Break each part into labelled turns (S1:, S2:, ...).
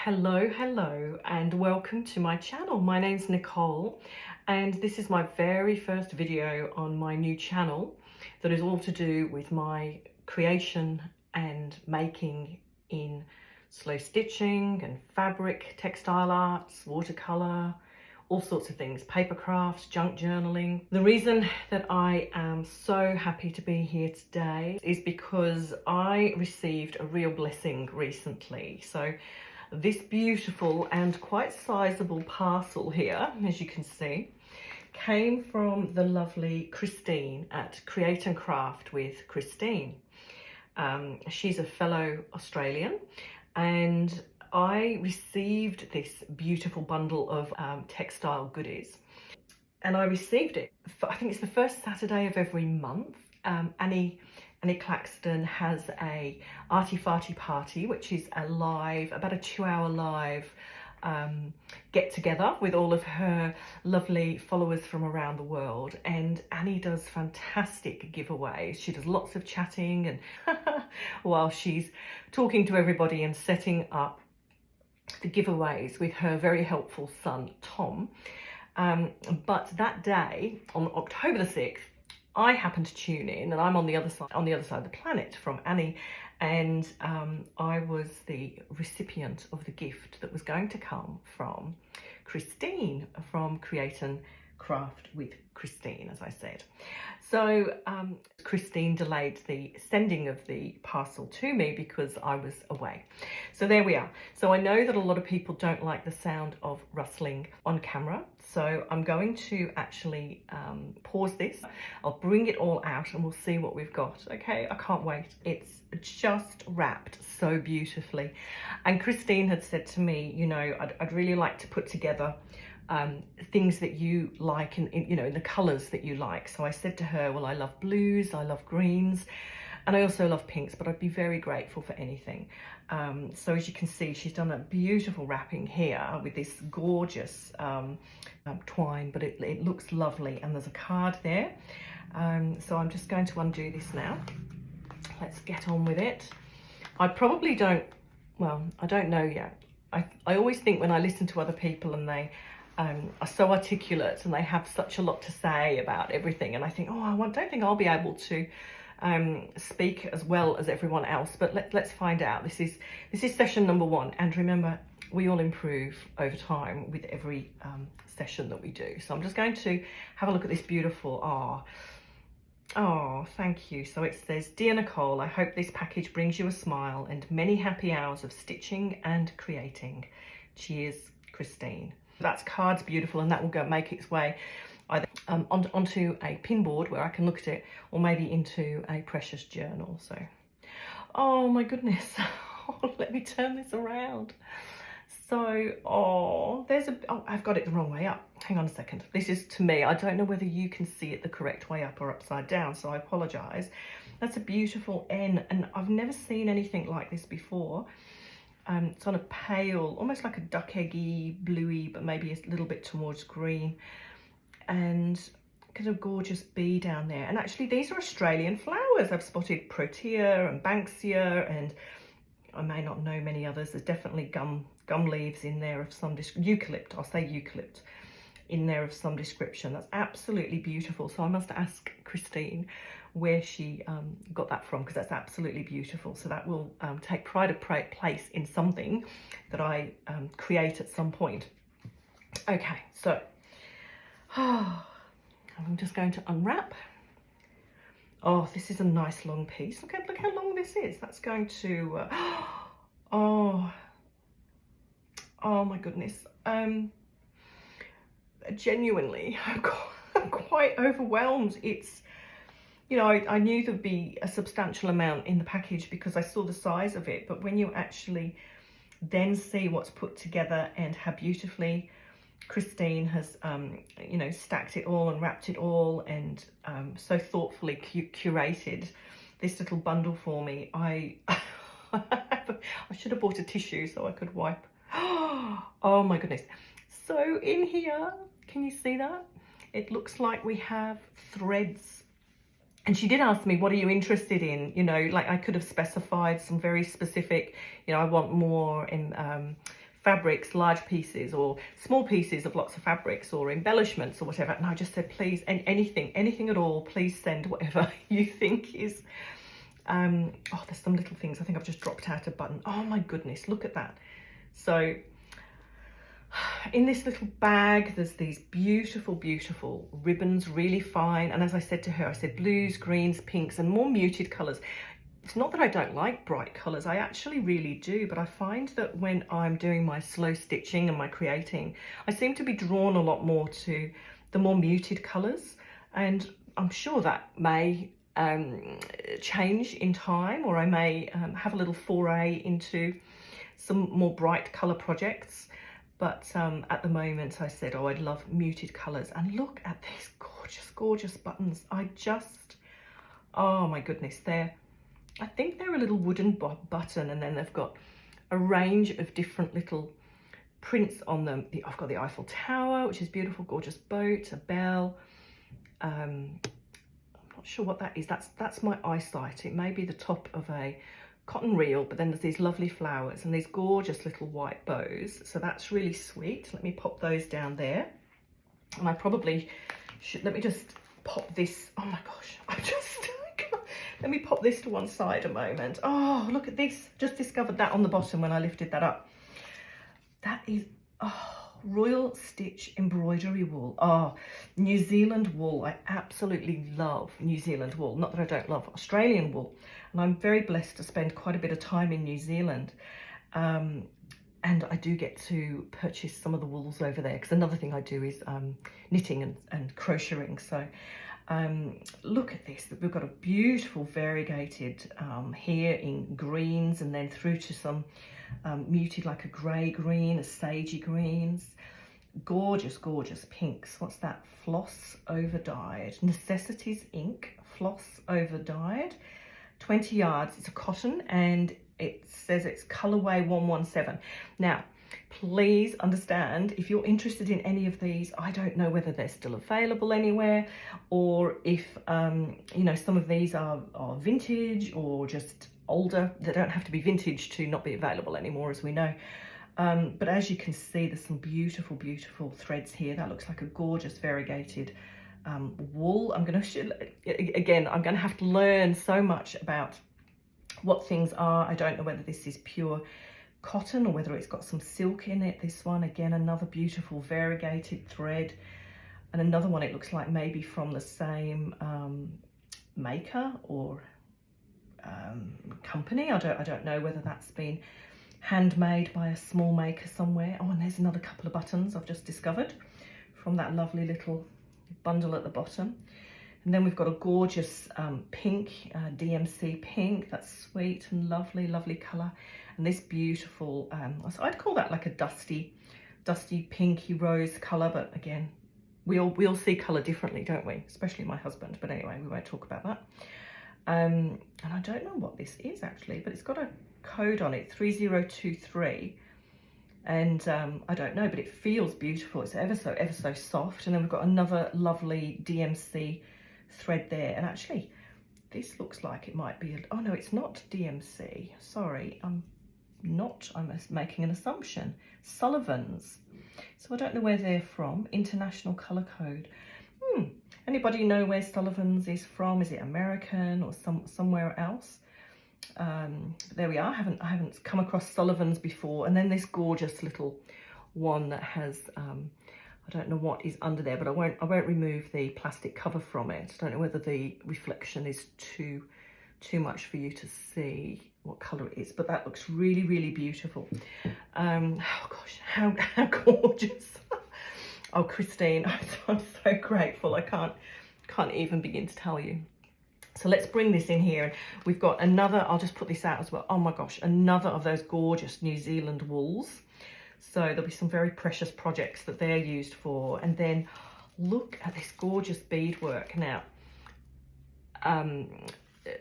S1: Hello, and welcome to my channel. My name's Nicole, and this is my very first video on my new channel that is all to do with my creation and making in slow stitching and fabric, textile arts, watercolor, all sorts of things, paper crafts, junk journaling. The reason that I am so happy to be here today is because I received a real blessing recently. So this beautiful and quite sizable parcel here, as you can see, came from the lovely Christine at Create and Craft with Christine. She's a fellow Australian, and I received this beautiful bundle of textile goodies, and I received it, I think it's the first Saturday of every month. Annie Claxton has a Arty Farty Party, which is a live, about a 2-hour live get together with all of her lovely followers from around the world. And Annie does fantastic giveaways. She does lots of chatting and while she's talking to everybody and setting up the giveaways with her very helpful son, Tom. But that day, on October the 6th, I happened to tune in, and I'm on the other side of the planet from Annie, and I was the recipient of the gift that was going to come from Christine from Create and Craft with Christine, as I said. So Christine delayed the sending of the parcel to me because I was away. So there we are. So I know that a lot of people don't like the sound of rustling on camera. So I'm going to actually pause this. I'll bring it all out and we'll see what we've got. Okay, I can't wait. It's just wrapped so beautifully. And Christine had said to me, you know, I'd really like to put together things that you like and you know, the colors that you like. So I said to her, well, I love blues, I love greens, and I also love pinks, but I'd be very grateful for anything. So as you can see, she's done a beautiful wrapping here with this gorgeous twine, but it looks lovely, and there's a card there. So I'm just going to undo this now. Let's get on with it. I probably don't, well, I don't know yet. I always think when I listen to other people and they are so articulate and they have such a lot to say about everything, and I think, oh, don't think I'll be able to speak as well as everyone else, but let's find out. This is session number 1, and remember, we all improve over time with every session that we do. So I'm just going to have a look at this beautiful, oh, thank you. So it says, Dear Nicole, I hope this package brings you a smile and many happy hours of stitching and creating. Cheers, Christine. That's card's beautiful, and that will go make its way either onto a pinboard where I can look at it, or maybe into a precious journal. So, oh my goodness, let me turn this around. So, I've got it the wrong way up. Hang on a second. This is to me. I don't know whether you can see it the correct way up or upside down, so I apologise. That's a beautiful N, and I've never seen anything like this before. It's on a pale, almost like a duck eggy, bluey, but maybe a little bit towards green. And got a gorgeous bee down there. And actually, these are Australian flowers. I've spotted Protea and Banksia, and I may not know many others. There's definitely gum leaves in there of some eucalypt. I'll say eucalypt in there of some description. That's absolutely beautiful. So I must ask Christine where she got that from, because that's absolutely beautiful. So that will take pride of place in something that I create at some point. Okay, so I'm just going to unwrap. Oh, this is a nice long piece. Look how long this is. That's going to oh my goodness. Genuinely, I'm quite overwhelmed. It's, you know, I knew there'd be a substantial amount in the package because I saw the size of it, but when you actually then see what's put together and how beautifully Christine has, you know, stacked it all and wrapped it all, and so thoughtfully curated this little bundle for me, I should have bought a tissue so I could wipe. Oh my goodness. So in here, can you see that? It looks like we have threads. And she did ask me, what are you interested in? You know, like I could have specified some very specific, you know, I want more in fabrics, large pieces or small pieces of lots of fabrics or embellishments or whatever. And I just said, please, anything at all, please send whatever you think is, oh, there's some little things. I think I've just dropped out a button. Oh my goodness, look at that. So in this little bag, there's these beautiful, beautiful ribbons, really fine. And as I said to her, I said blues, greens, pinks, and more muted colours. It's not that I don't like bright colours, I actually really do, but I find that when I'm doing my slow stitching and my creating, I seem to be drawn a lot more to the more muted colours. And I'm sure that may change in time, or I may have a little foray into some more bright colour projects. But at the moment I said, oh, I'd love muted colours. And look at these gorgeous, gorgeous buttons. Oh my goodness, I think they're a little wooden button, and then they've got a range of different little prints on them. I've got the Eiffel Tower, which is beautiful, gorgeous boat, a bell. I'm not sure what that is. That's my eyesight. It may be the top of a cotton reel, but then there's these lovely flowers and these gorgeous little white bows. So that's really sweet. Let me pop those down there. And I probably should, let me just pop this. Oh my gosh, let me pop this to one side a moment. Oh, look at this. Just discovered that on the bottom when I lifted that up. That is, oh, Royal Stitch embroidery wool. Oh, New Zealand wool. I absolutely love New Zealand wool. Not that I don't love Australian wool. And I'm very blessed to spend quite a bit of time in New Zealand. And I do get to purchase some of the wools over there, because another thing I do is knitting and crocheting. So look at this. We've got a beautiful variegated here in greens, and then through to some muted, like a grey green, a sagey greens. Gorgeous, gorgeous pinks. What's that? Floss over dyed. Necessities ink, floss over dyed. 20 yards. It's a cotton, and it says it's colorway 117. Now, please understand, if you're interested in any of these, I don't know whether they're still available anywhere, or if you know, some of these are vintage or just older. They don't have to be vintage to not be available anymore, as we know. But as you can see, there's some beautiful, beautiful threads here. That looks like a gorgeous variegated wool. I'm going to have to learn so much about what things are. I don't know whether this is pure cotton or whether it's got some silk in it. This one, again, another beautiful variegated thread, and another one, it looks like maybe from the same maker or company. I don't know whether that's been handmade by a small maker somewhere. Oh, and there's another couple of buttons I've just discovered from that lovely little bundle at the bottom. And then we've got a gorgeous pink, DMC pink. That's sweet and lovely, lovely colour. And this beautiful, so I'd call that like a dusty pinky rose colour. But again, we all see colour differently, don't we? Especially my husband. But anyway, we won't talk about that. And I don't know what this is actually, but it's got a code on it, 3023. And I don't know, but it feels beautiful. It's ever so soft. And then we've got another lovely DMC thread there. And actually, this looks like it might be, oh no, it's not DMC. Sorry, I'm making an assumption. Sullivan's. So I don't know where they're from. International Colour Code. Anybody know where Sullivan's is from? Is it American or somewhere else? There we are. I haven't come across Sullivan's before. And then this gorgeous little one that has I don't know what is under there, but I won't remove the plastic cover from it. I don't know whether the reflection is too much for you to see what colour it is, but that looks really, really beautiful. Oh gosh, how gorgeous. Oh, Christine, I'm so grateful. I can't even begin to tell you. So let's bring this in here. We've got another, I'll just put this out as well. Oh my gosh, another of those gorgeous New Zealand wools. So there'll be some very precious projects that they're used for. And then look at this gorgeous beadwork. Now,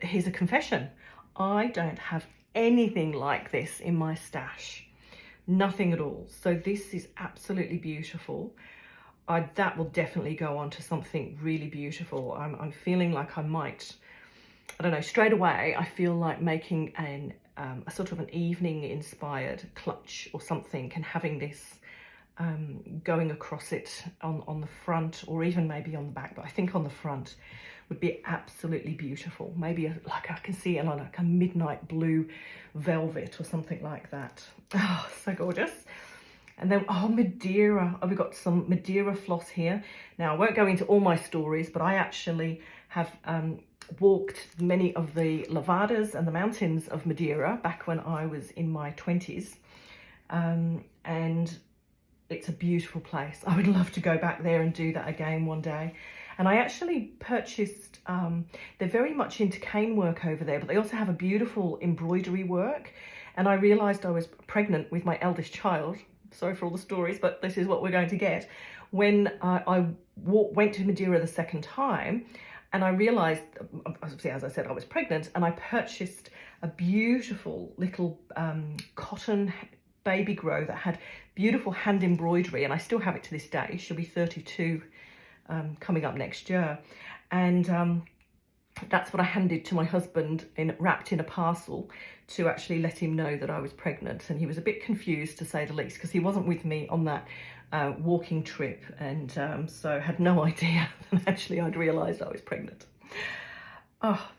S1: here's a confession. I don't have anything like this in my stash. Nothing at all. So this is absolutely beautiful. That will definitely go on to something really beautiful. I'm feeling like I might, I don't know, straight away I feel like making a sort of an evening inspired clutch or something, and having this going across it on the front, or even maybe on the back, but I think on the front would be absolutely beautiful. Maybe like I can see it on like a midnight blue velvet or something like that. Oh, so gorgeous. And then, oh, Madeira. Oh, we've got some Madeira floss here. Now, I won't go into all my stories, but I actually have walked many of the lavadas and the mountains of Madeira back when I was in my 20s. And it's a beautiful place. I would love to go back there and do that again one day. And I actually purchased, they're very much into cane work over there, but they also have a beautiful embroidery work. And I realized I was pregnant with my eldest child. Sorry for all the stories, but this is what we're going to get. When I went to Madeira the second time, and I realized, obviously, as I said, I was pregnant, and I purchased a beautiful little cotton baby grow that had beautiful hand embroidery, and I still have it to this day. She'll be 32 coming up next year. And that's what I handed to my husband, wrapped in a parcel, to actually let him know that I was pregnant. And he was a bit confused, to say the least, because he wasn't with me on that walking trip, and so had no idea that actually I'd realised I was pregnant. Oh,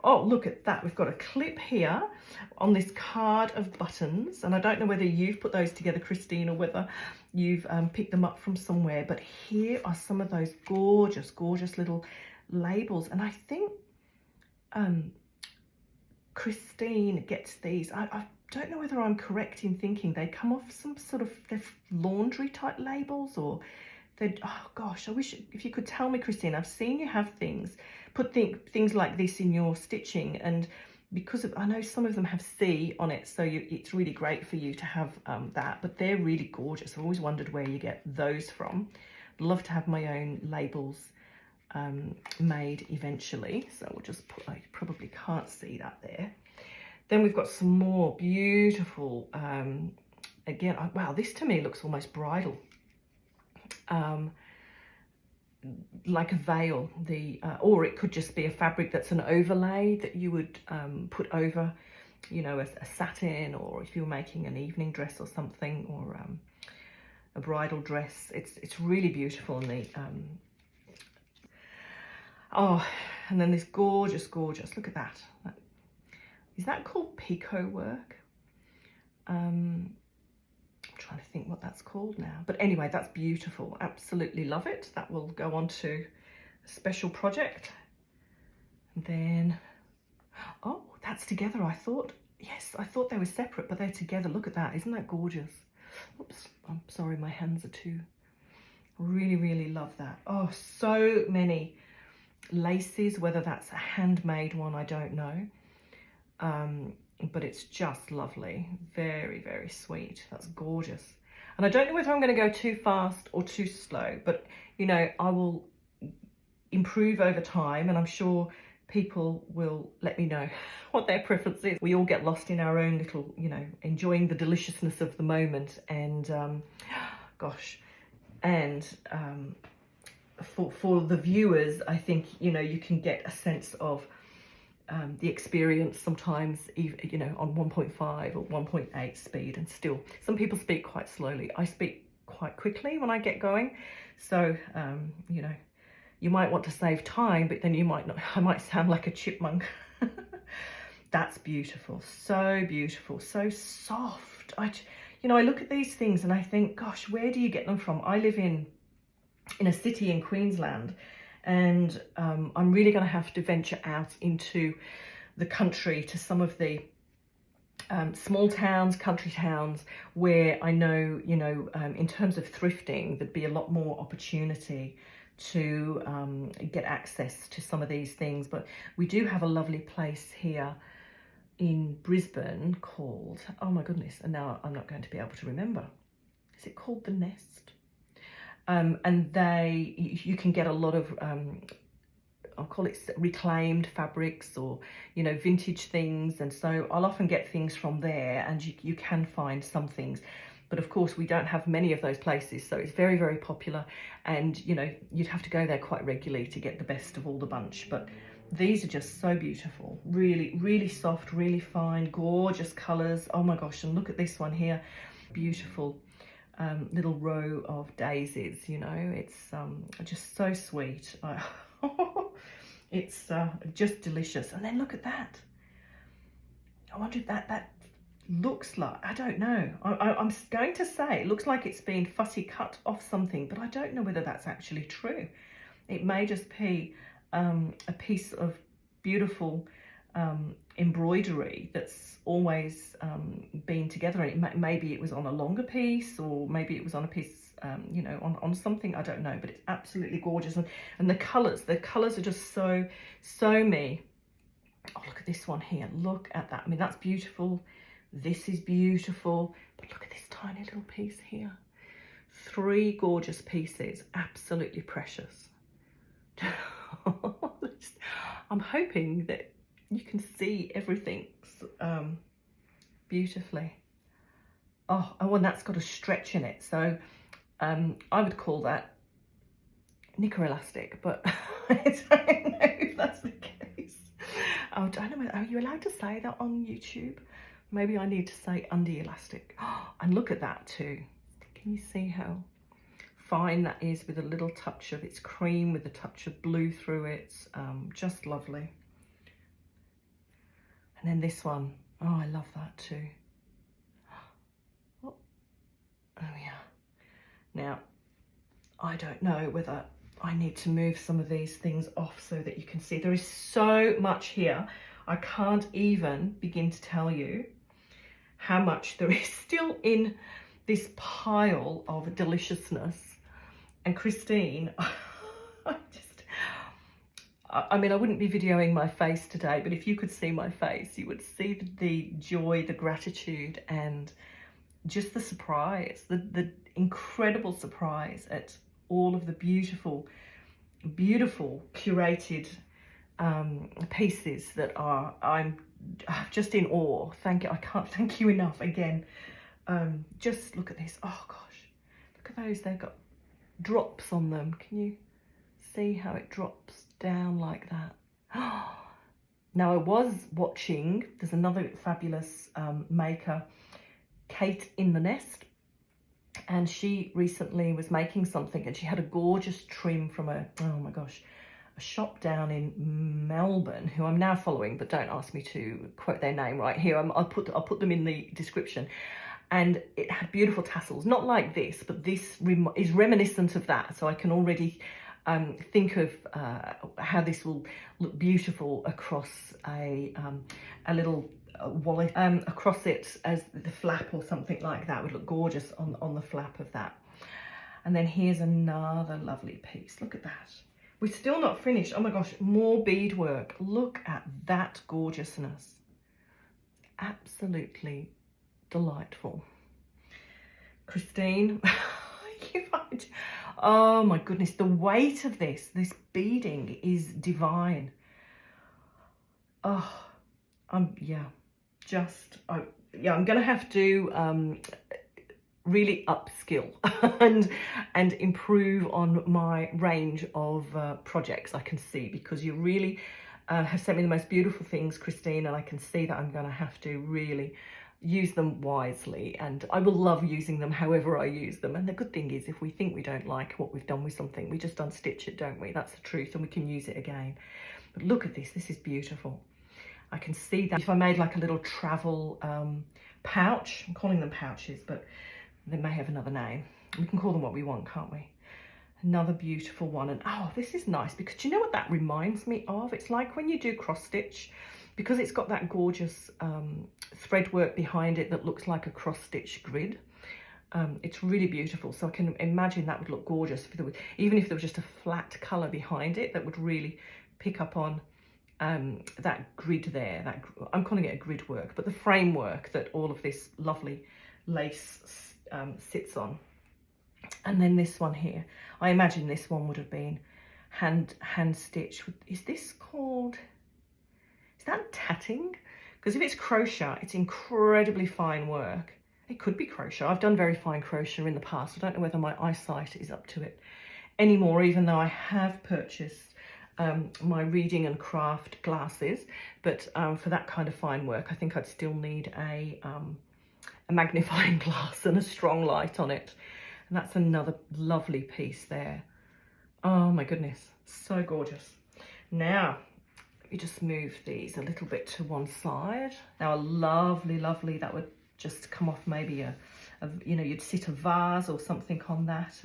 S1: look at that. We've got a clip here on this card of buttons, and I don't know whether you've put those together, Christine, or whether you've picked them up from somewhere, but here are some of those gorgeous, gorgeous little labels. And I think Christine gets these. I don't know whether I'm correct in thinking they come off some sort of, they're laundry type labels, or they're, oh gosh, I wish if you could tell me, Christine. I've seen you have things, put things like this in your stitching, and because of, I know some of them have C on it, so it's really great for you to have that, but they're really gorgeous. I've always wondered where you get those from. I'd love to have my own labels made eventually, so we'll just put, I probably can't see that there. Then we've got some more beautiful, again, wow, this to me looks almost bridal, like a veil, or it could just be a fabric that's an overlay that you would put over, you know, a satin, or if you're making an evening dress or something, or a bridal dress. It's really beautiful. And the oh, and then this gorgeous, gorgeous, look at that. Is that called picot work? I'm trying to think what that's called now. But anyway, that's beautiful. Absolutely love it. That will go on to a special project. And then, oh, that's together, I thought. Yes, I thought they were separate, but they're together. Look at that. Isn't that gorgeous? Oops, I'm sorry, my hands are too. Really, really love that. Oh, so many laces, whether that's a handmade one, I don't know. But it's just lovely. Very, very sweet. That's gorgeous. And I don't know whether I'm going to go too fast or too slow, but, you know, I will improve over time, and I'm sure people will let me know what their preference is. We all get lost in our own little, you know, enjoying the deliciousness of the moment. And gosh, and for the viewers, I think, you know, you can get a sense of the experience sometimes, you know, on 1.5 or 1.8 speed, and still some people speak quite slowly. I speak quite quickly when I get going, so you know, you might want to save time, but then you might not. I might sound like a chipmunk. That's beautiful, so soft. You know, I look at these things and I think, gosh, where do you get them from? I live in a city in Queensland, and I'm really going to have to venture out into the country to some of the small towns, country towns, where I know, you know, in terms of thrifting, there'd be a lot more opportunity to get access to some of these things. But we do have a lovely place here in Brisbane called, oh my goodness, and now I'm not going to be able to remember. Is it called The Nest? And you can get a lot of, I'll call it reclaimed fabrics, or, you know, vintage things. And so I'll often get things from there, and you can find some things. But of course, we don't have many of those places. So it's very, very popular. And, you know, you'd have to go there quite regularly to get the best of all the bunch. But These are just so beautiful, really, really soft, really fine, gorgeous colors. Oh my gosh, and look at this one here, beautiful little row of daisies, you know, it's just so sweet. It's just delicious. And then look at that. I wonder if that looks like, I don't know. I'm going to say it looks like it's been fussy cut off something, but I don't know whether that's actually true. It may just be a piece of beautiful embroidery that's always been together. And maybe it was on a longer piece, or maybe it was on a piece, you know, on something, I don't know, but it's absolutely gorgeous. And the colors are just so me. Oh, look at this one here. Look at that. I mean, that's beautiful. This is beautiful. But look at this tiny little piece here. 3 gorgeous pieces. Absolutely precious. I'm hoping that you can see everything beautifully. Oh, and that's got a stretch in it. So I would call that knicker elastic, but I don't know if that's the case. I don't know, are you allowed to say that on YouTube? Maybe I need to say undie elastic. And look at that too. Can you see how fine that is, with a little touch of, it's cream with a touch of blue through it. Just lovely. And then this one, oh, I love that too. Oh yeah. Now, I don't know whether I need to move some of these things off so that you can see. There is so much here. I can't even begin to tell you how much there is still in this pile of deliciousness. And Christine, I mean, I wouldn't be videoing my face today, but if you could see my face, you would see the joy, the gratitude, and just the surprise, the incredible surprise at all of the beautiful curated pieces that I'm just in awe. Thank you. I can't thank you enough again. Just look at this. Oh gosh, look at those. They've got drops on them. Can you see how it drops down like that? Now, I was watching, there's another fabulous maker, Kate in the Nest, and she recently was making something, and she had a gorgeous trim from a shop down in Melbourne, who I'm now following, but don't ask me to quote their name right here. I'll put them in the description. And it had beautiful tassels, not like this, but this is reminiscent of that. So I can already think of how this will look beautiful across a little wallet, across it as the flap or something like that. Would look gorgeous on the flap of that. And then here's another lovely piece. Look at that. We're still not finished. Oh my gosh, more beadwork. Look at that gorgeousness. Absolutely delightful. Christine, oh my goodness, the weight of this beading is divine. Oh, I'm gonna have to really upskill and improve on my range of projects, I can see, because you really have sent me the most beautiful things, Christine, and I can see that I'm gonna have to really use them wisely, and I will love using them however I use them. And the good thing is, if we think we don't like what we've done with something, we just unstitch it, don't we? That's the truth, and we can use it again. But look at this is beautiful. I can see that if I made like a little travel pouch, I'm calling them pouches, but they may have another name. We can call them what we want, can't we? Another beautiful one. And oh, this is nice, because do you know what that reminds me of? It's like when you do cross stitch, because it's got that gorgeous thread work behind it that looks like a cross stitch grid. It's really beautiful. So I can imagine that would look gorgeous if there was, even if there was just a flat color behind it, that would really pick up on that grid there. That, I'm calling it a grid work, but the framework that all of this lovely lace sits on. And then this one here, I imagine this one would have been hand stitched. Is this called, is that tatting? Because if it's crochet, it's incredibly fine work. It could be crochet. I've done very fine crochet in the past. I don't know whether my eyesight is up to it anymore, even though I have purchased my reading and craft glasses, but for that kind of fine work, I think I'd still need a magnifying glass and a strong light on it. And that's another lovely piece there. Oh my goodness, so gorgeous. Now, let me just move these a little bit to one side. Now, a lovely, that would just come off maybe you know, you'd sit a vase or something on that.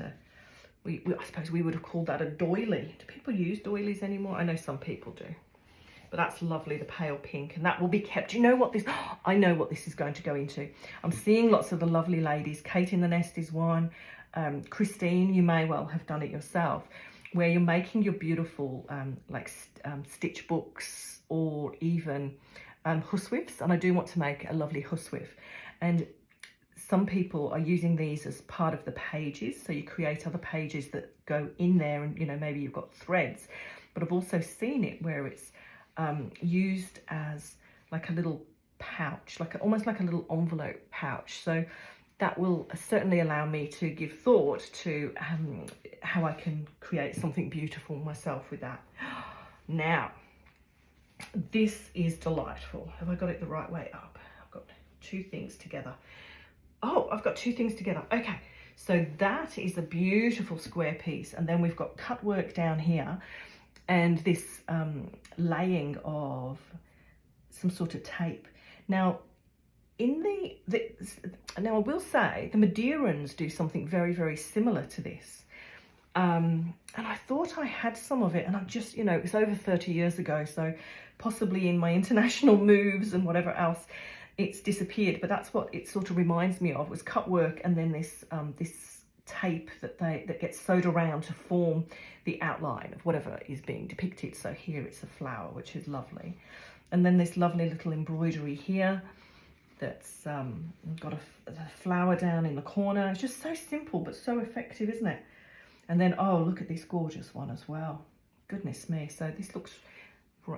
S1: I suppose we would have called that a doily. Do people use doilies anymore? I know some people do. But that's lovely, the pale pink, and that will be kept. You know what this, I know what this is going to go into. I'm seeing lots of the lovely ladies. Kate in the Nest is one. Christine, you may well have done it yourself, where you're making your beautiful stitch books or even huswifts. And I do want to make a lovely huswif. And some people are using these as part of the pages. So you create other pages that go in there, and, you know, maybe you've got threads. But I've also seen it where it's used as like a little pouch, almost like a little envelope pouch. So that will certainly allow me to give thought to how I can create something beautiful myself with that. Now, this is delightful. Have I got it the right way up? I've got two things together. Oh, I've got two things together. Okay, so that is a beautiful square piece. And then we've got cut work down here and this laying of some sort of tape. Now, now I will say the Madeirans do something very, very similar to this. And I thought I had some of it, and I've just, you know, it's over 30 years ago, so possibly in my international moves and whatever else, it's disappeared. But that's what it sort of reminds me of, was cut work and then this this tape that gets sewed around to form the outline of whatever is being depicted. So here it's a flower, which is lovely, and then this lovely little embroidery here that's got a flower down in the corner. It's just so simple but so effective, isn't it? And then, oh, look at this gorgeous one as well. Goodness me. So this looks,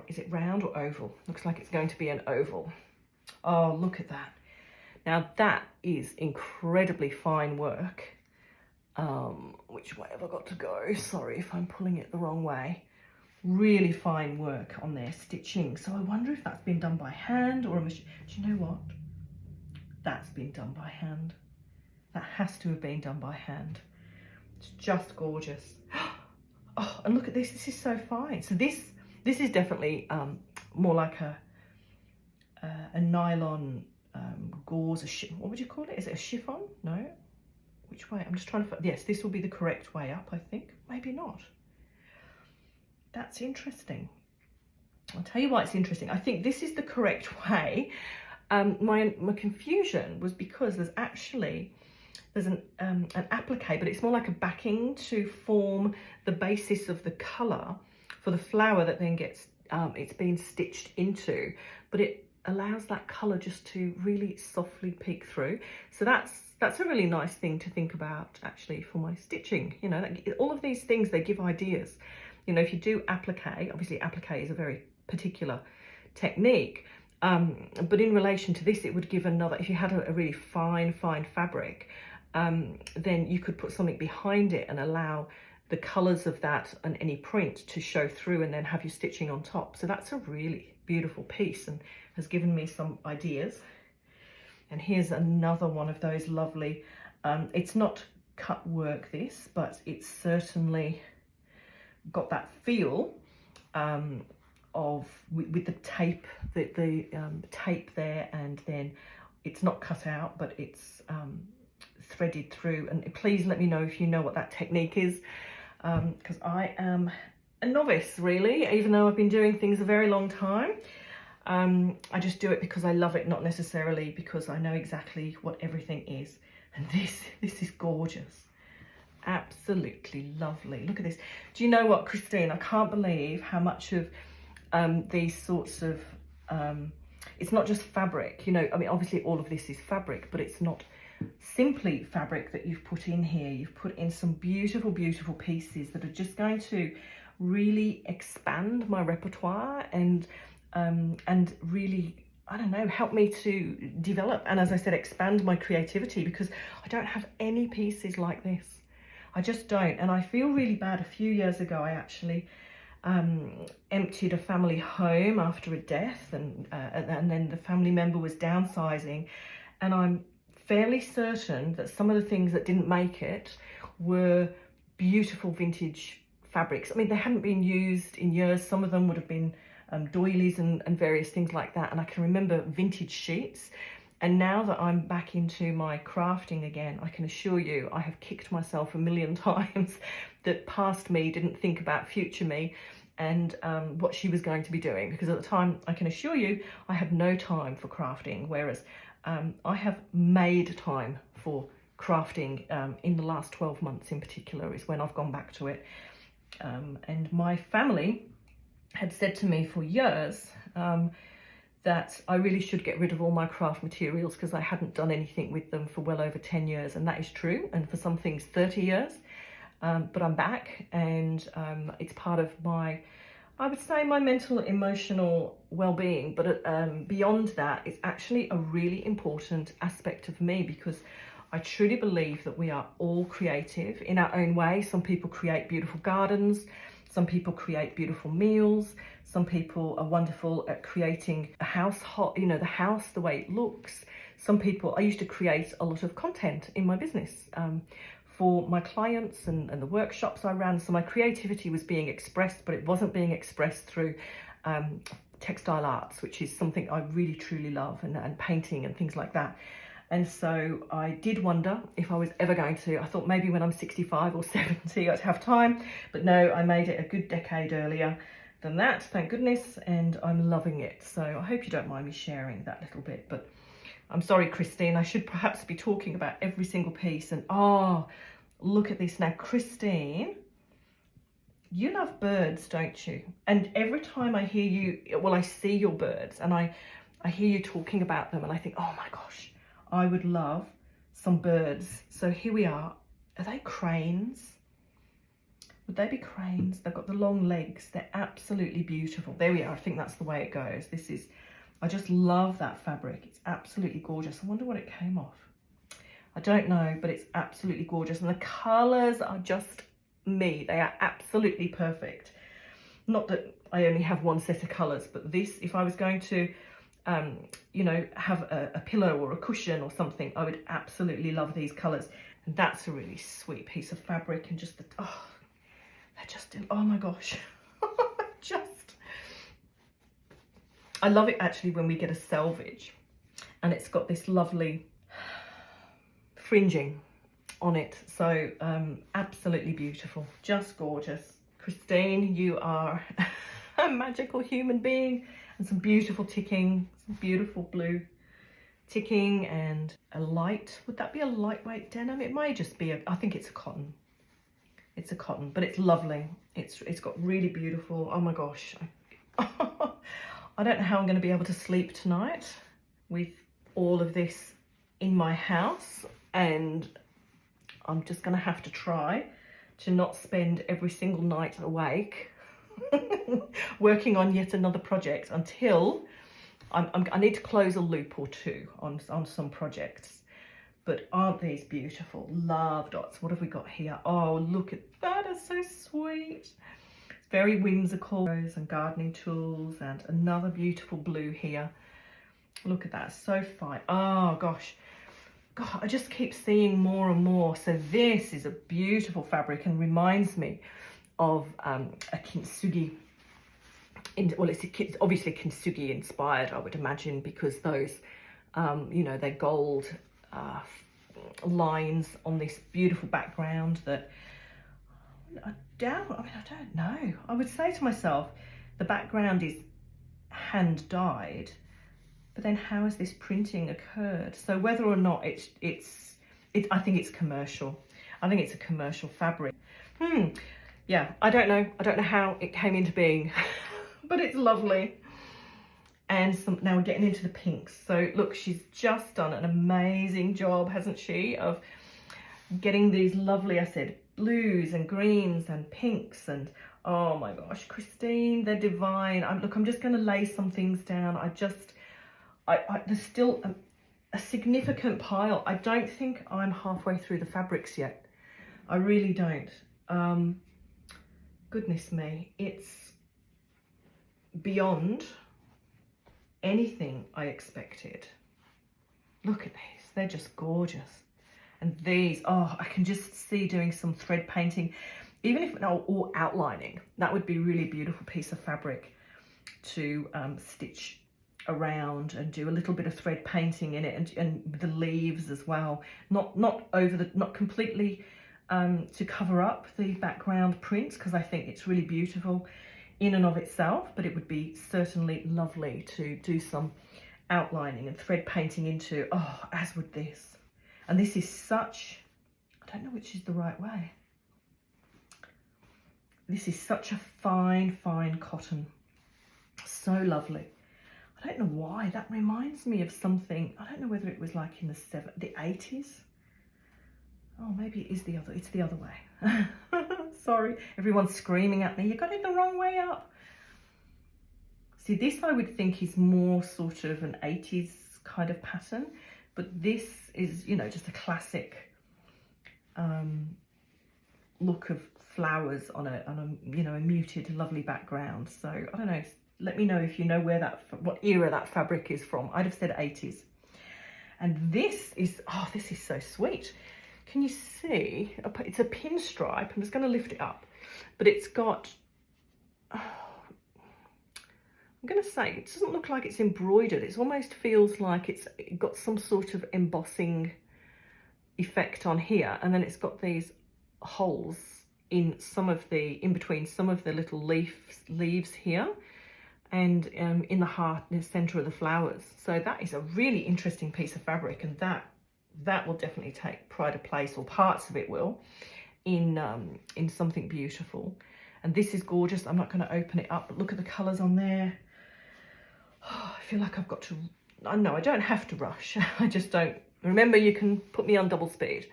S1: is it round or oval? Looks like it's going to be an oval. Oh, look at that. Now that is incredibly fine work. Which way have I got to go? Sorry if I'm pulling it the wrong way. Really fine work on their stitching. So I wonder if that's been done by hand or a machine. Do you know what? That's been done by hand. That has to have been done by hand. It's just gorgeous. Oh, and look at this. This is so fine. So this is definitely more like a nylon gauze. What would you call it? Is it a chiffon? No. Which way? I'm just trying to. Yes, this will be the correct way up, I think. Maybe not. That's interesting. I'll tell you why it's interesting. I think this is the correct way. My confusion was because there's an applique, but it's more like a backing to form the basis of the colour for the flower that then gets it's been stitched into, but it allows that colour just to really softly peek through. So that's a really nice thing to think about actually for my stitching. You know, all of these things, they give ideas. You know, if you do applique, obviously applique is a very particular technique, but in relation to this, it would give another, if you had a really fine fabric, then you could put something behind it and allow the colours of that and any print to show through, and then have your stitching on top. So that's a really beautiful piece and has given me some ideas. And here's another one of those lovely, it's not cut work this, but it's certainly got that feel of with the tape, the tape there, and then it's not cut out, but it's threaded through. And please let me know if you know what that technique is, because I am a novice really, even though I've been doing things a very long time. I just do it because I love it, not necessarily because I know exactly what everything is. And this is gorgeous. Absolutely lovely. Look at this. Do you know what, Christine? I can't believe how much of these sorts of, it's not just fabric, you know, I mean, obviously all of this is fabric, but it's not simply fabric that you've put in here. You've put in some beautiful, beautiful pieces that are just going to really expand my repertoire and really, I don't know, help me to develop. And as I said, expand my creativity, because I don't have any pieces like this. I just don't. And I feel really bad. A few years ago, I actually emptied a family home after a death, and then the family member was downsizing, and I'm fairly certain that some of the things that didn't make it were beautiful vintage fabrics. I mean, they hadn't been used in years. Some of them would have been doilies and various things like that, and I can remember vintage sheets. And now that I'm back into my crafting again, I can assure you I have kicked myself a million times that past me didn't think about future me and what she was going to be doing, because at the time, I can assure you, I had no time for crafting, whereas I have made time for crafting in the last 12 months in particular is when I've gone back to it. And my family had said to me for years that I really should get rid of all my craft materials because I hadn't done anything with them for well over 10 years, and that is true, and for some things 30 years. But I'm back, and it's part of my, I would say, my mental, emotional well-being. But beyond that, it's actually a really important aspect of me, because I truly believe that we are all creative in our own way. Some people create beautiful gardens, some people create beautiful meals, some people are wonderful at creating a house, the house, the way it looks. Some people, I used to create a lot of content in my business for my clients and the workshops I ran. So my creativity was being expressed, but it wasn't being expressed through textile arts, which is something I really truly love, and painting and things like that. And so I did wonder if I was ever going to, I thought maybe when I'm 65 or 70 I'd have time, but no, I made it a good decade earlier than that, thank goodness, and I'm loving it. So I hope you don't mind me sharing that little bit, but I'm sorry, Christine, I should perhaps be talking about every single piece. And oh, look at this now, Christine, you love birds, don't you? And every time I hear you, well, I see your birds and I hear you talking about them, and I think, oh my gosh, I would love some birds. So here we are. Are they cranes? Would they be cranes? They've got the long legs. They're absolutely beautiful. There we are. I think that's the way it goes. This is, I just love that fabric. It's absolutely gorgeous. I wonder what it came off. I don't know, but it's absolutely gorgeous. And the colours are just me. They are absolutely perfect. Not that I only have one set of colours, but this, if I was going to have a pillow or a cushion or something, I would absolutely love these colours. And that's a really sweet piece of fabric, and just the, oh, they're just, oh my gosh, I love it actually when we get a selvage and it's got this lovely fringing on it. So absolutely beautiful, just gorgeous. Christine, you are a magical human being. And some beautiful ticking, some beautiful blue ticking, and a light, would that be a lightweight denim? It may just be I think it's a cotton. It's a cotton, but it's lovely. It's got really beautiful, oh my gosh. I don't know how I'm going to be able to sleep tonight with all of this in my house, and I'm just going to have to try to not spend every single night awake working on yet another project until I need to close a loop or two on some projects. But aren't these beautiful? Love dots. What have we got here? Oh, look at that, it's so sweet. It's very whimsical. And gardening tools, and another beautiful blue here. Look at that, so fine. Oh gosh, God, I just keep seeing more and more. So this is a beautiful fabric and reminds me of a kintsugi. Well, it's obviously kintsugi inspired, I would imagine, because those, they're gold lines on this beautiful background that I don't know. I would say to myself, the background is hand dyed, but then how has this printing occurred? So whether or not I think it's commercial. I think it's a commercial fabric. Yeah, I don't know how it came into being, but it's lovely. And now we're getting into the pinks. So look, she's just done an amazing job, hasn't she, of getting these lovely, I said, blues and greens and pinks, and oh my gosh, Christine, they're divine. Look, I'm just going to lay some things down. There's still a significant pile. I don't think I'm halfway through the fabrics yet. I really don't. goodness me, it's beyond anything I expected. Look at these, they're just gorgeous. And these, oh, I can just see doing some thread painting, even if not all outlining. That would be a really beautiful piece of fabric to stitch around and do a little bit of thread painting in it, and the leaves as well. Not completely to cover up the background prints, because I think it's really beautiful in and of itself, but it would be certainly lovely to do some outlining and thread painting into, oh, as would this. And this is such, I don't know which is the right way. This is such a fine, fine cotton. So lovely. I don't know why, that reminds me of something, I don't know whether it was like in the 80s. Oh, maybe it is it's the other way. Sorry, everyone's screaming at me, you got it the wrong way up. See, this I would think is more sort of an 80s kind of pattern, but this is, you know, just a classic look of flowers on a you know, a muted, lovely background. So I don't know, let me know if you know what era that fabric is from. I'd have said 80s. And this is, oh, this is so sweet. Can you see? It's a pinstripe. I'm just going to lift it up, but it's got, oh, I'm going to say, it doesn't look like it's embroidered. It almost feels like it's got some sort of embossing effect on here, and then it's got these holes in between some of the little leaves here, and in the heart, in the center of the flowers. So that is a really interesting piece of fabric, and that will definitely take pride of place, or parts of it will, in something beautiful. And this is gorgeous. I'm not going to open it up, but look at the colors on there. Oh, I feel like I've got to, I know I don't have to rush. I just don't. Remember, you can put me on double speed.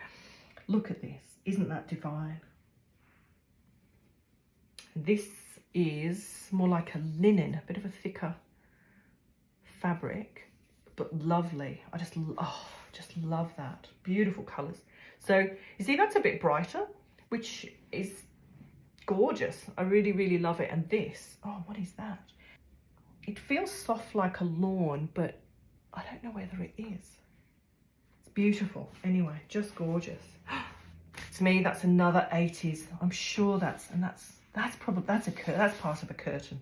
S1: Look at this. Isn't that divine? This is more like a linen, a bit of a thicker fabric, but lovely. I just love that. Beautiful colors. So you see, that's a bit brighter, which is gorgeous. I really, really love it. And this, oh, what is that? It feels soft like a lawn, but I don't know whether it is. It's beautiful. Anyway, just gorgeous. To me, that's another 80s. I'm sure that's probably, that's part of a curtain.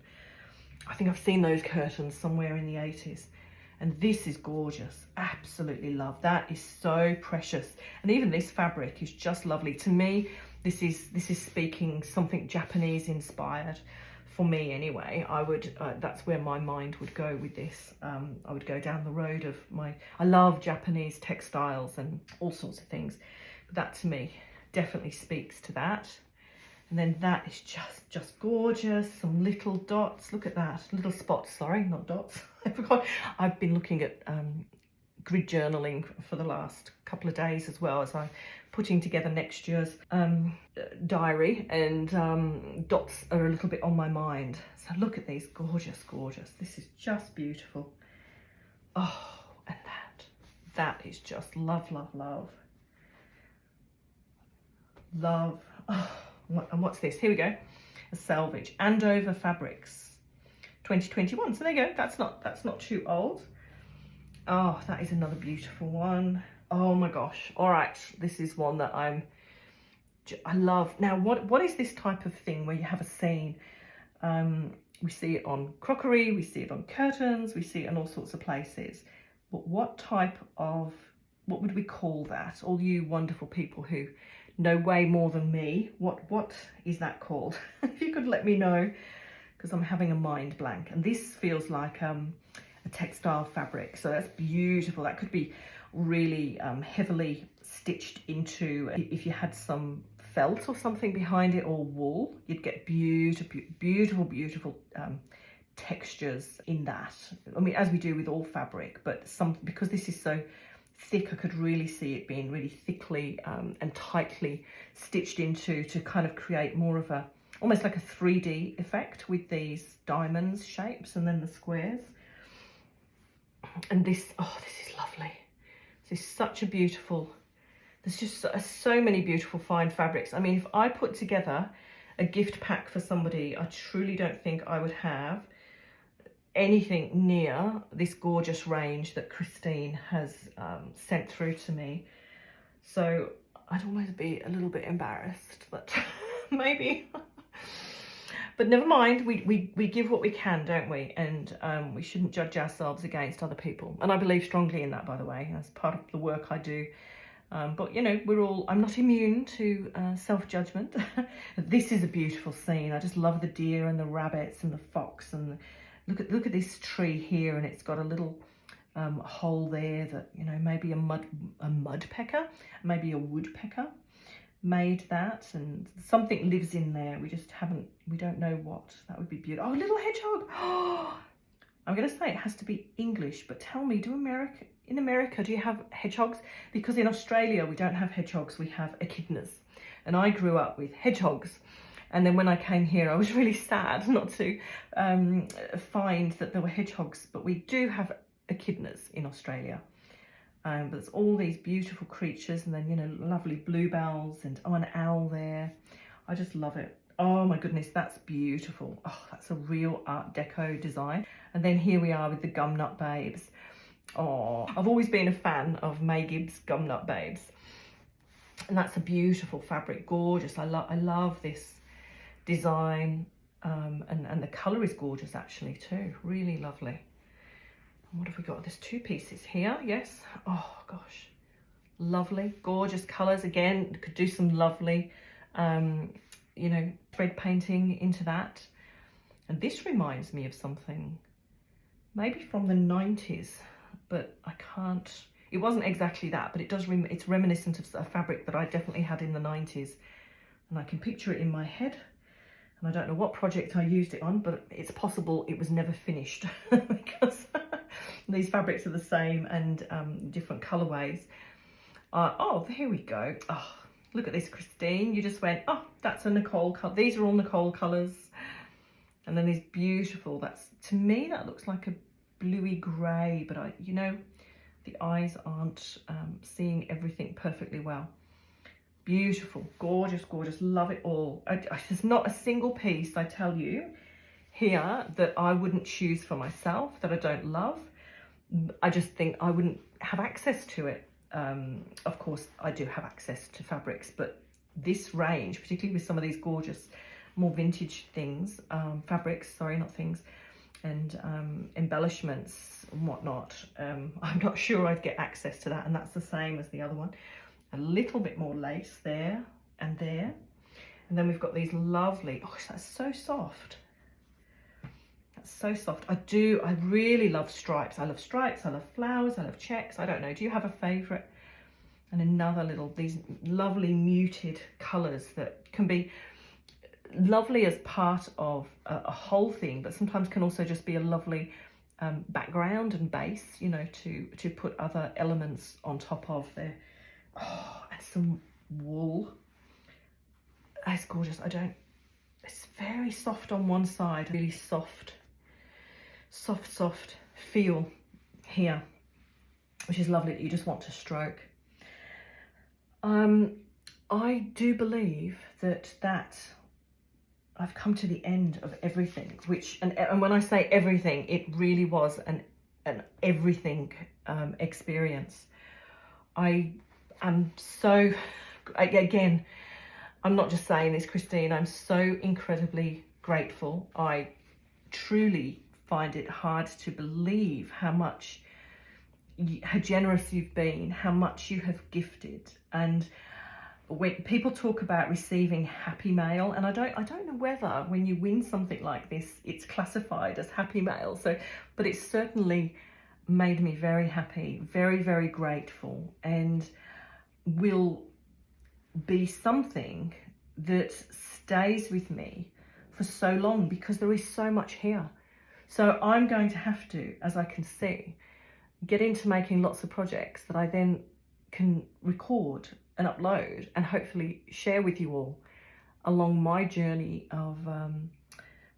S1: I think I've seen those curtains somewhere in the 80s. And this is gorgeous. Absolutely love. That is so precious. And even this fabric is just lovely. To me, this is speaking something Japanese inspired. For me anyway, I would, that's where my mind would go with this. I would go down the road of I love Japanese textiles and all sorts of things. But that to me definitely speaks to that. And then that is just gorgeous. Some little dots, look at that. Little spots, sorry, not dots. I forgot. I've been looking at grid journaling for the last couple of days, as well as I'm putting together next year's diary, and dots are a little bit on my mind. So look at these, gorgeous, gorgeous. This is just beautiful. Oh, and that is just love, love, love. Love. Oh, and what's this? Here we go. A selvage. Andover Fabrics 2021. So there you go. That's not too old. Oh, that is another beautiful one. Oh my gosh. All right. This is one that I love. Now, what is this type of thing where you have a scene? We see it on crockery, we see it on curtains, we see it in all sorts of places. But what would we call that? All you wonderful people who know way more than me, what is that called? If you could let me know, because I'm having a mind blank. And this feels like a textile fabric, so that's beautiful. That could be really heavily stitched into, if you had some felt or something behind it, or wool, you'd get beautiful, beautiful, beautiful textures in that. I mean, as we do with all fabric, but because this is so thick, I could really see it being really thickly and tightly stitched into, to kind of create more of a, almost like a 3D effect with these diamonds shapes and then the squares. And this, oh, this is lovely. This is such a beautiful, there's just so many beautiful fine fabrics. I mean, if I put together a gift pack for somebody, I truly don't think I would have anything near this gorgeous range that Christine has sent through to me. So I'd almost be a little bit embarrassed, but maybe. But never mind, we give what we can, don't we? And we shouldn't judge ourselves against other people. And I believe strongly in that, by the way, as part of the work I do. But, you know, I'm not immune to self-judgment. This is a beautiful scene. I just love the deer and the rabbits and the fox. And look at this tree here, and it's got a little hole there that, you know, maybe a mudpecker, maybe a woodpecker made that, and something lives in there. We don't know what. That would be beautiful. Oh, a little hedgehog. Oh, I'm going to say it has to be English, but tell me, in America, do you have hedgehogs? Because in Australia, we don't have hedgehogs, we have echidnas. And I grew up with hedgehogs. And then when I came here, I was really sad not to find that there were hedgehogs, but we do have echidnas in Australia. But there's all these beautiful creatures, and then, you know, lovely bluebells, and an owl there. I just love it. Oh my goodness, that's beautiful. Oh, that's a real Art Deco design. And then here we are with the Gumnut Babes. Oh, I've always been a fan of May Gibbs Gumnut Babes. And that's a beautiful fabric, gorgeous. I love this design, and the colour is gorgeous actually too, really lovely. And what have we got? There's two pieces here, yes. Oh gosh, lovely, gorgeous colours. Again, could do some lovely, you know, thread painting into that. And this reminds me of something, maybe from the 90s, but I can't, it wasn't exactly that, but it does, it's reminiscent of a fabric that I definitely had in the 90s. And I can picture it in my head. And I don't know what project I used it on, but it's possible it was never finished because these fabrics are the same and different colorways. Oh, here we go. Oh, look at this, Christine. You just went, oh, that's a Nicole color. These are all Nicole colors. And then these beautiful, to me, that looks like a bluey gray, but you know, the eyes aren't seeing everything perfectly well. Beautiful, gorgeous, gorgeous, love it all. There's not a single piece, I tell you, here that I wouldn't choose for myself, that I don't love. I just think I wouldn't have access to it. Of course, I do have access to fabrics, but this range, particularly with some of these gorgeous, more vintage things, fabrics, sorry, not things, and embellishments and whatnot, I'm not sure I'd get access to that, and that's the same as the other one. A little bit more lace there and there, and then we've got these lovely, oh, that's so soft. That's so soft. I really love stripes. I love stripes, I love flowers, I love checks. I don't know, do you have a favorite? And another little, these lovely muted colors that can be lovely as part of a whole thing, but sometimes can also just be a lovely background and base, you know, to put other elements on top of there. Oh, and some wool. That's gorgeous. It's very soft on one side, really soft feel here, which is lovely that you just want to stroke. I do believe that I've come to the end of everything, and when I say everything, it really was an everything experience. I'm so, again, I'm not just saying this, Christine, I'm so incredibly grateful. I truly find it hard to believe how generous you've been, how much you have gifted. And when people talk about receiving happy mail, and I don't know whether when you win something like this, it's classified as happy mail. So, but it's certainly made me very happy, very, very grateful, and will be something that stays with me for so long, because there is so much here. So I'm going to have to, as I can see, get into making lots of projects that I then can record and upload and hopefully share with you all along my journey of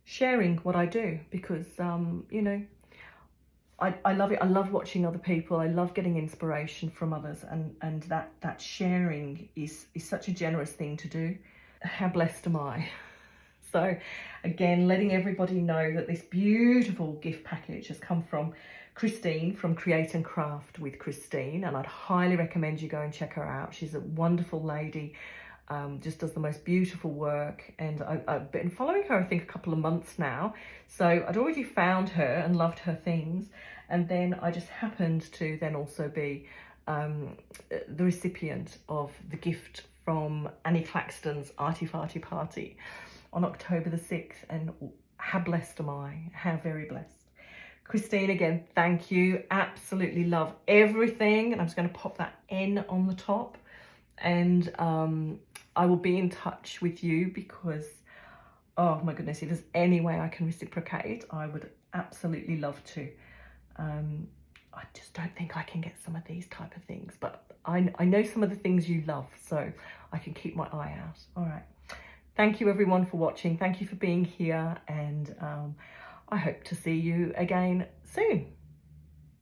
S1: sharing what I do, because you know, I love it. I love watching other people. I love getting inspiration from others, and that sharing is such a generous thing to do. How blessed am I So again, letting everybody know that this beautiful gift package has come from Christine from Create and Craft with Christine, and I'd highly recommend you go and check her out. She's a wonderful lady, just does the most beautiful work, and I've been following her I think a couple of months now, so I'd already found her and loved her things, and then I just happened to then also be the recipient of the gift from Annie Claxton's Arty Farty Party on October the 6th, and how blessed am I, how very blessed. Christine, again, thank you. Absolutely love everything. And I'm just going to pop that N on the top. And I will be in touch with you because, oh my goodness, if there's any way I can reciprocate, I would absolutely love to. I just don't think I can get some of these type of things, but I know some of the things you love, so I can keep my eye out. All right. Thank you everyone for watching. Thank you for being here, and I hope to see you again soon.